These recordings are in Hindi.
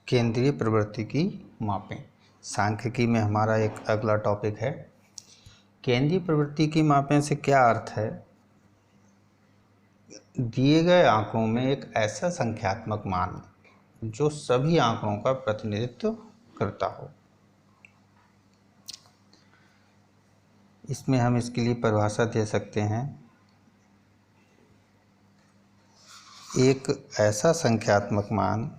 केंद्रीय प्रवृत्ति की मापें। सांख्यिकी में हमारा एक अगला टॉपिक है। केंद्रीय प्रवृत्ति की मापें से क्या अर्थ है? दिए गए आंकड़ों में एक ऐसा संख्यात्मक मान जो सभी आंकड़ों का प्रतिनिधित्व करता हो। इसमें हम इसके लिए परिभाषा दे सकते हैं, एक ऐसा संख्यात्मक मान,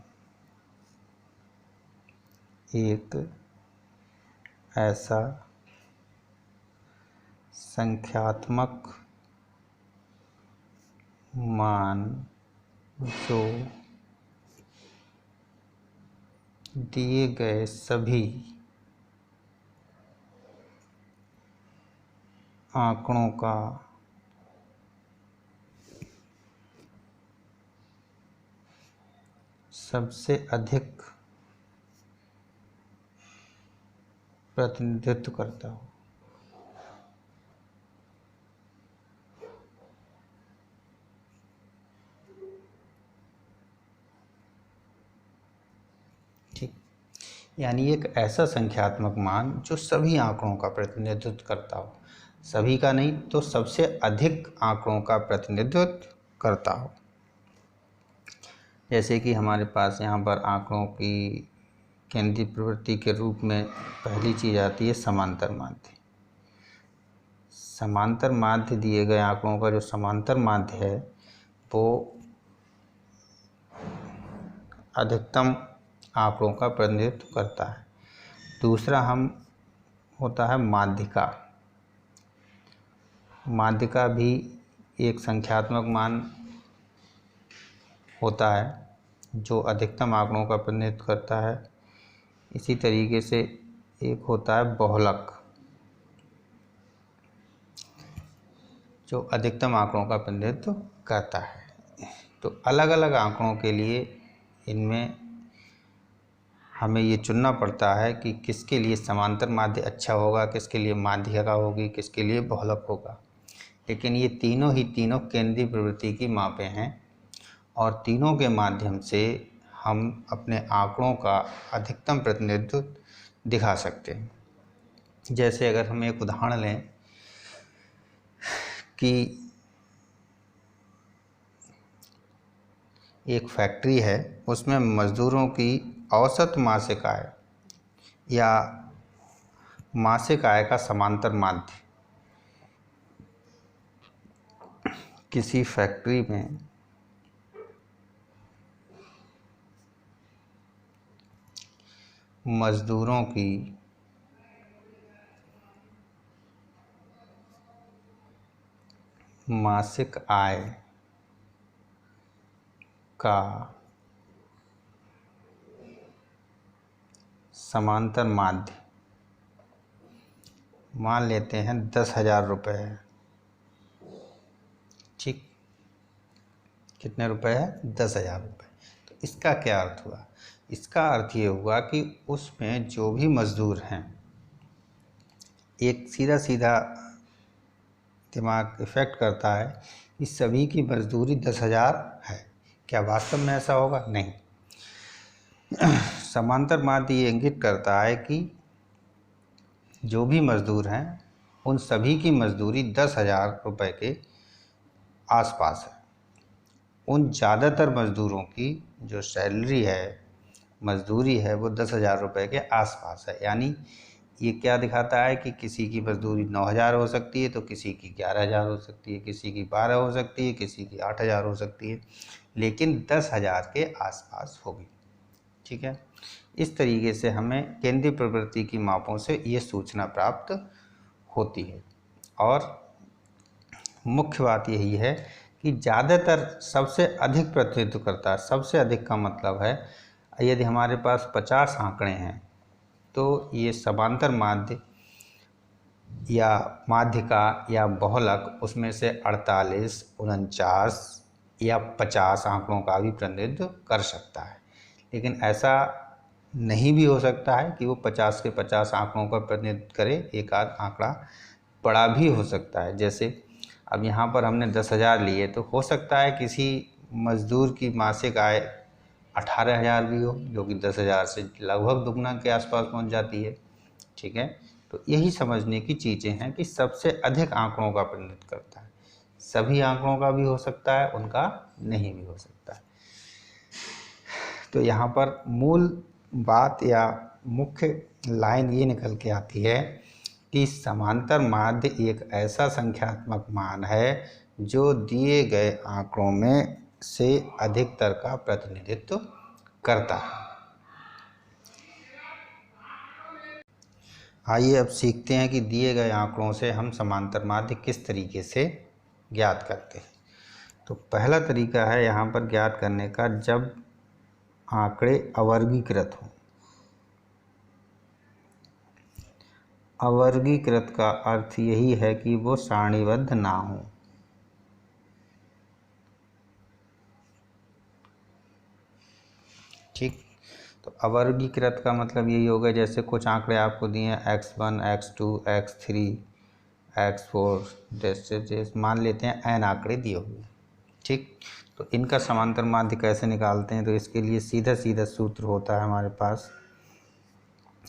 एक ऐसा संख्यात्मक मान जो दिए गए सभी आंकड़ों का सबसे अधिक प्रतिनिधित्व करता हो। ठीक, यानी एक ऐसा संख्यात्मक मान जो सभी आंकड़ों का प्रतिनिधित्व करता हो। सभी का नहीं तो सबसे अधिक आंकड़ों का प्रतिनिधित्व करता हो। जैसे कि हमारे पास यहाँ पर आंकड़ों की केंद्रीय प्रवृत्ति के रूप में पहली चीज़ आती है समांतर माध्य। समांतर माध्य दिए गए आंकड़ों का जो समांतर माध्य है वो अधिकतम आंकड़ों का प्रतिनिधित्व करता है। दूसरा होता है माध्यिका। माध्यिका भी एक संख्यात्मक मान होता है जो अधिकतम आंकड़ों का प्रतिनिधित्व करता है। इसी तरीके से एक होता है बहुलक जो अधिकतम आंकड़ों का प्रतिनिधित्व करता है। तो अलग अलग आंकड़ों के लिए इनमें हमें ये चुनना पड़ता है कि किसके लिए समांतर माध्य अच्छा होगा, किसके लिए माध्यिका होगी, किसके लिए बहुलक होगा। लेकिन ये तीनों ही केंद्रीय प्रवृत्ति की मापें हैं और तीनों के माध्यम से हम अपने आंकड़ों का अधिकतम प्रतिनिधित्व दिखा सकते हैं। जैसे अगर हम एक उदाहरण लें कि एक फैक्ट्री है, उसमें मज़दूरों की औसत मासिक आय या मासिक आय का समांतर माध्य किसी फैक्ट्री में मज़दूरों की मासिक आय का समांतर माध्य मान लेते हैं 10,000 रुपये है। ठीक, कितने रुपए है? 10,000 रुपये। तो इसका क्या अर्थ हुआ? इसका अर्थ ये हुआ कि उसमें जो भी मज़दूर हैं, एक सीधा सीधा दिमाग इफ़ेक्ट करता है कि सभी की मजदूरी 10,000 है। क्या वास्तव में ऐसा होगा? नहीं। समांतर माध्य ये इंगित करता है कि जो भी मज़दूर हैं उन सभी की मजदूरी 10,000 रुपये के आसपास है। उन ज़्यादातर मज़दूरों की जो सैलरी है, मजदूरी है, वो 10,000 रुपये के आसपास है। यानी ये क्या दिखाता है कि किसी की मजदूरी 9,000 हो सकती है तो किसी की 11,000 हो सकती है, किसी की 12 हो सकती है, किसी की 8,000 हो सकती है, लेकिन 10,000 के आसपास होगी। ठीक है, इस तरीके से हमें केंद्रीय प्रवृत्ति की मापों से ये सूचना प्राप्त होती है। और मुख्य बात यही है कि ज़्यादातर सबसे अधिक प्रतिनिधित्व करता है। सबसे अधिक का मतलब है यदि हमारे पास 50 आंकड़े हैं तो ये समांतर माध्य या माध्यिका या बहुलक उसमें से 48, 49 या 50 आंकड़ों का भी प्रतिनिधित्व कर सकता है। लेकिन ऐसा नहीं भी हो सकता है कि वो 50 के 50 आंकड़ों का प्रतिनिधित्व करे, एक आध आंकड़ा बड़ा भी हो सकता है। जैसे अब यहाँ पर हमने 10,000 लिए तो हो सकता है किसी मज़दूर की मासिक आय 18,000 भी हो, जो कि 10,000 से लगभग दुगना के आसपास पहुंच जाती है। ठीक है, तो यही समझने की चीज़ें हैं कि सबसे अधिक आंकड़ों का प्रतिनिधित्व करता है। सभी आंकड़ों का भी हो सकता है, उनका नहीं भी हो सकता है। तो यहाँ पर मूल बात या मुख्य लाइन ये निकल के आती है कि समांतर माध्य एक ऐसा संख्यात्मक मान है जो दिए गए आंकड़ों में से अधिकतर का प्रतिनिधित्व करता है। आइए अब सीखते हैं कि दिए गए आंकड़ों से हम समांतर माध्य किस तरीके से ज्ञात करते हैं। तो पहला तरीका है यहाँ पर ज्ञात करने का, जब आंकड़े अवर्गीकृत हों। अवर्गीकृत का अर्थ यही है कि वो सारणीबद्ध ना हो। ठीक, तो अवर्गीकृत का मतलब यही होगा, जैसे कुछ आंकड़े आपको दिए हैं x1, x2, x3, x4, जैसे मान लेते हैं n आंकड़े दिए हुए। ठीक, तो इनका समांतर माध्य कैसे निकालते हैं? तो इसके लिए सीधा सीधा सूत्र होता है हमारे पास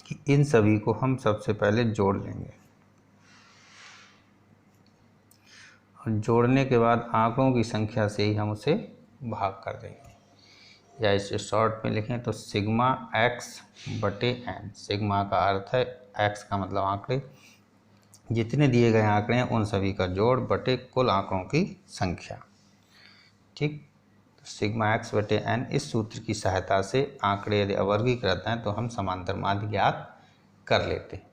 कि इन सभी को हम सबसे पहले जोड़ लेंगे और जोड़ने के बाद आंकड़ों की संख्या से ही हम उसे भाग कर देंगे, या इसे शॉर्ट में लिखें तो सिग्मा x/n। सिग्मा का अर्थ है, x का मतलब आंकड़े, जितने दिए गए आंकड़े हैं उन सभी का जोड़ बटे कुल आंकड़ों की संख्या। ठीक, तो सिग्मा x/n इस सूत्र की सहायता से आंकड़े यदि अवर्गीकृत हैं तो हम समांतर माध्य ज्ञात कर लेते हैं।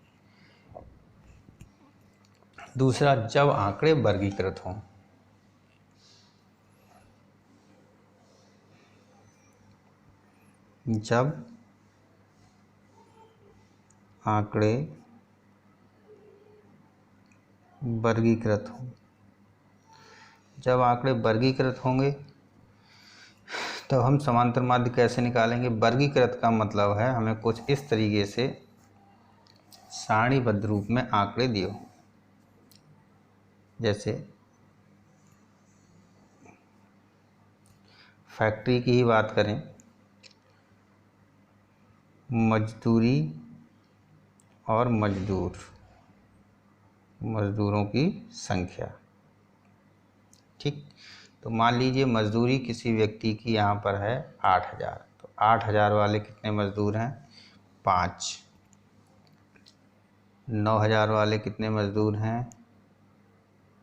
दूसरा, जब आंकड़े वर्गीकृत हों। जब आंकड़े वर्गीकृत हों। जब आंकड़े वर्गीकृत होंगे तो हम समांतर माध्य कैसे निकालेंगे? वर्गीकृत का मतलब है हमें कुछ इस तरीके से सारणीबद्ध रूप में आंकड़े दिए हों। जैसे फैक्ट्री की ही बात करें, मजदूरी और मजदूरों की संख्या। ठीक, तो मान लीजिए मजदूरी किसी व्यक्ति की यहाँ पर है 8,000, तो 8,000 वाले कितने मजदूर हैं? 5। 9,000 वाले कितने मजदूर हैं?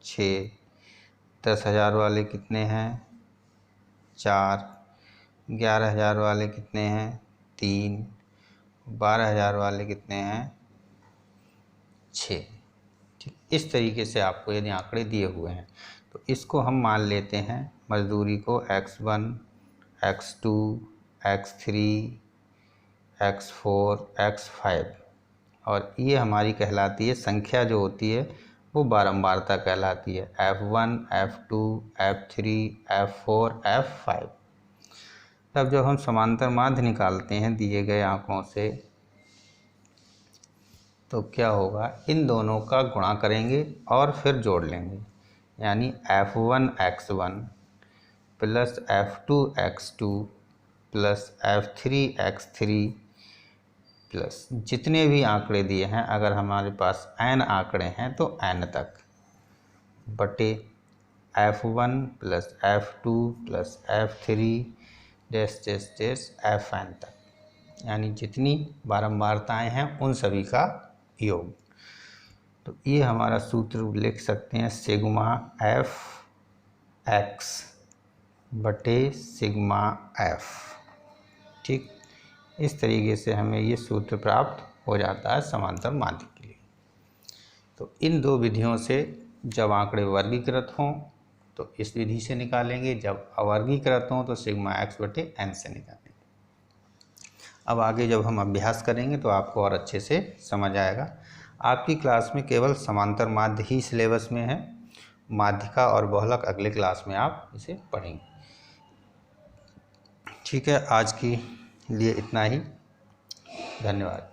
6। 10,000 वाले कितने हैं? 4। 11,000 वाले कितने हैं? 3। 12,000 वाले कितने हैं? 6। ठीक, इस तरीके से आपको यदि आंकड़े दिए हुए हैं तो इसको हम मान लेते हैं मजदूरी को x1, x2, x3, x4, x5, और ये हमारी कहलाती है संख्या, जो होती है वो बारंबारता कहलाती है, f1, f2, f3, f4, f5। तब जब हम समांतर माध्य निकालते हैं दिए गए आंकड़ों से तो क्या होगा? इन दोनों का गुणा करेंगे और फिर जोड़ लेंगे, यानी f1 x1 plus f2 x2 plus f3 x3 plus जितने भी आंकड़े दिए हैं, अगर हमारे पास n आंकड़े हैं तो n तक, बटे f1 plus f2 plus f3 fn तक, यानी जितनी बारंबारताएं हैं उन सभी का योग। तो ये हमारा सूत्र लिख सकते हैं, सिग्मा f x बटे सिग्मा f। ठीक, इस तरीके से हमें ये सूत्र प्राप्त हो जाता है समांतर माध्य के लिए। तो इन दो विधियों से जब आंकड़े वर्गीकृत हों तो इस विधि से निकालेंगे, जब अवर्गीकृत हों तो सिग्मा x/n से निकालेंगे। अब आगे जब हम अभ्यास करेंगे तो आपको और अच्छे से समझ आएगा। आपकी क्लास में केवल समांतर माध्य ही सिलेबस में है, माध्यिका और बहुलक अगले क्लास में आप इसे पढ़ेंगे। ठीक है, आज के लिए इतना ही। धन्यवाद।